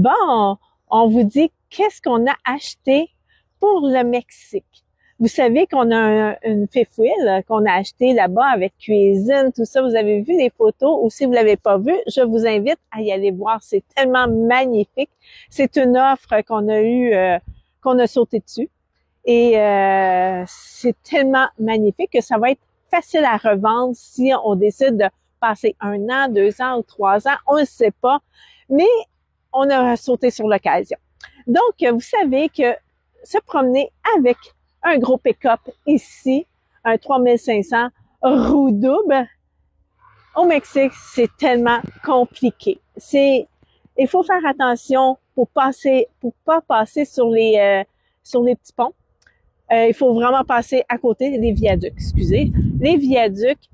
Bon, on vous dit qu'est-ce qu'on a acheté pour le Mexique. Vous savez qu'on a une fifouille qu'on a acheté là-bas avec cuisine, tout ça. Vous avez vu les photos ou si vous l'avez pas vu, je vous invite à y aller voir. C'est tellement magnifique. C'est une offre qu'on a eue, qu'on a sauté dessus. Et c'est tellement magnifique que ça va être facile à revendre si on décide de passer 1 an, 2 ans ou 3 ans. On ne sait pas. Mais on a sauté sur l'occasion. Donc, vous savez que se promener avec un gros pick-up ici, un 3500 roue double, au Mexique, c'est tellement compliqué. Il faut faire attention pour pas passer sur les petits ponts. Il faut vraiment passer à côté des viaducs, les viaducs,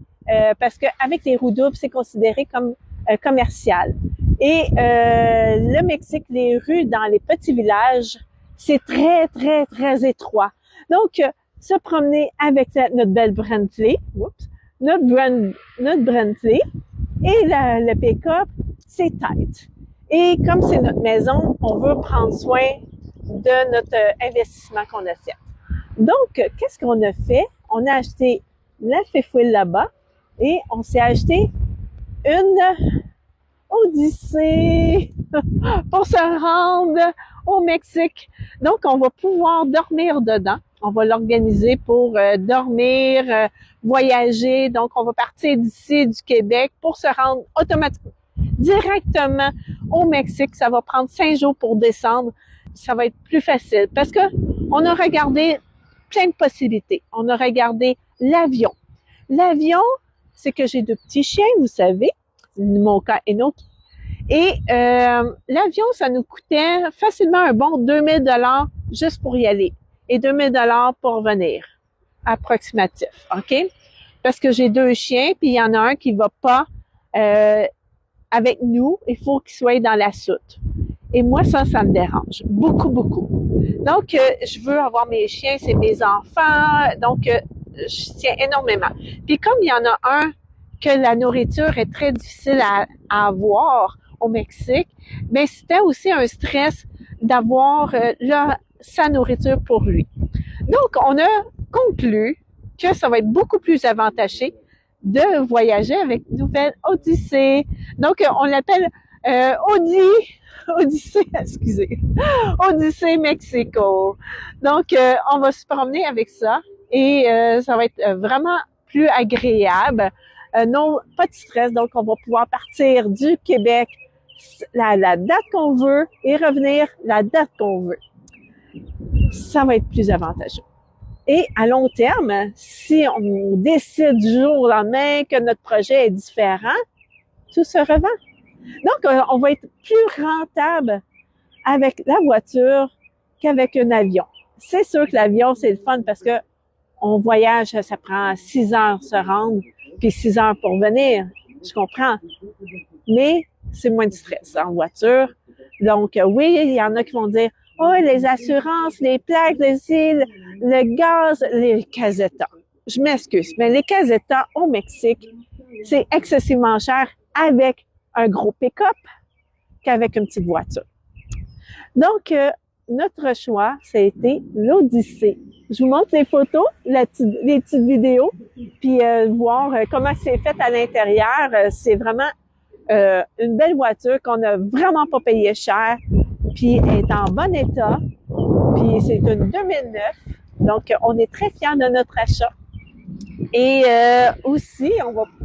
parce que avec les roues doubles, c'est considéré comme commercial. Et le Mexique, les rues dans les petits villages, c'est très, très, très étroit. Donc, se promener avec notre belle Bentley, notre Bentley et le pick-up, c'est tight. Et comme c'est notre maison, on veut prendre soin de notre investissement qu'on a fait. Donc, qu'est-ce qu'on a fait? On a acheté la fifouille là-bas et on s'est acheté une Odyssée pour se rendre au Mexique. Donc, on va pouvoir dormir dedans. On va l'organiser pour dormir, voyager. Donc, on va partir d'ici, du Québec, pour se rendre automatiquement, directement au Mexique. Ça va prendre 5 jours pour descendre. Ça va être plus facile parce que on a regardé plein de possibilités. On a regardé l'avion. L'avion, c'est que j'ai 2 petits chiens, vous savez, Mocha et Noki. Et l'avion, ça nous coûtait facilement un bon 2000 $ juste pour y aller et 2000 $ pour revenir, approximatif, OK? Parce que j'ai 2 chiens, puis il y en a un qui va pas avec nous, il faut qu'il soit dans la soute. Et moi, ça me dérange beaucoup, beaucoup. Donc, je veux avoir mes chiens, c'est mes enfants, donc je tiens énormément. Puis comme il y en a un que la nourriture est très difficile à avoir au Mexique, mais c'était aussi un stress d'avoir sa nourriture pour lui. Donc, on a conclu que ça va être beaucoup plus avantageux de voyager avec une nouvelle Odyssée. Donc, on l'appelle Odyssée, Odyssée Mexico. Donc, on va se promener avec ça et ça va être vraiment plus agréable. Non, pas de stress. Donc, on va pouvoir partir du Québec la date qu'on veut et revenir la date qu'on veut. Ça va être plus avantageux. Et à long terme, si on décide du jour au lendemain que notre projet est différent, tout se revend. Donc, on va être plus rentable avec la voiture qu'avec un avion. C'est sûr que l'avion, c'est le fun parce que on voyage, ça prend 6 heures se rendre, puis 6 heures pour venir. Je comprends. Mais c'est moins de stress en voiture. Donc, oui, il y en a qui vont dire « Oh, les assurances, les plaques, les îles, le gaz, les casetas. » Je m'excuse, mais les casetas au Mexique, c'est excessivement cher avec un gros pick-up qu'avec une petite voiture. Donc, notre choix, ça a été l'Odyssée. Je vous montre les photos, les petites vidéos, puis voir comment c'est fait à l'intérieur. C'est vraiment une belle voiture qu'on n'a vraiment pas payé cher, puis elle est en bon état, puis c'est une 2009. Donc, on est très fiers de notre achat. Et aussi,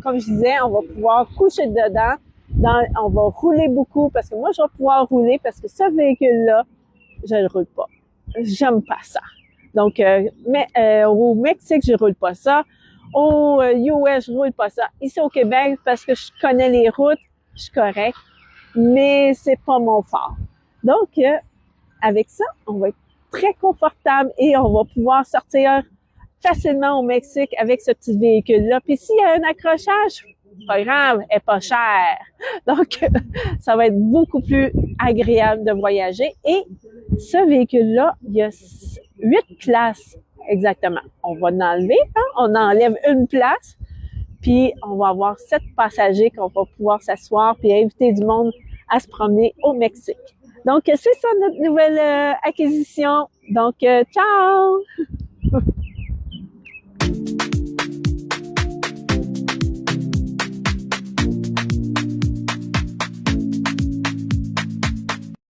comme je disais, on va pouvoir coucher dedans. On va rouler beaucoup parce que moi, je vais pouvoir rouler parce que ce véhicule-là, je ne le roule pas. J'aime pas ça. Donc, au Mexique, je roule pas ça. Au US, je roule pas ça. Ici au Québec, parce que je connais les routes, je suis correct, mais c'est pas mon fort. Donc, avec ça, on va être très confortable et on va pouvoir sortir facilement au Mexique avec ce petit véhicule-là. Puis s'il y a un accrochage, pas grave, elle est pas chère. Donc, ça va être beaucoup plus agréable de voyager. Et ce véhicule-là, il y a 8 places exactement. On va l'enlever, hein? On enlève une place, puis on va avoir 7 passagers qu'on va pouvoir s'asseoir puis inviter du monde à se promener au Mexique. Donc, c'est ça notre nouvelle acquisition. Donc, ciao!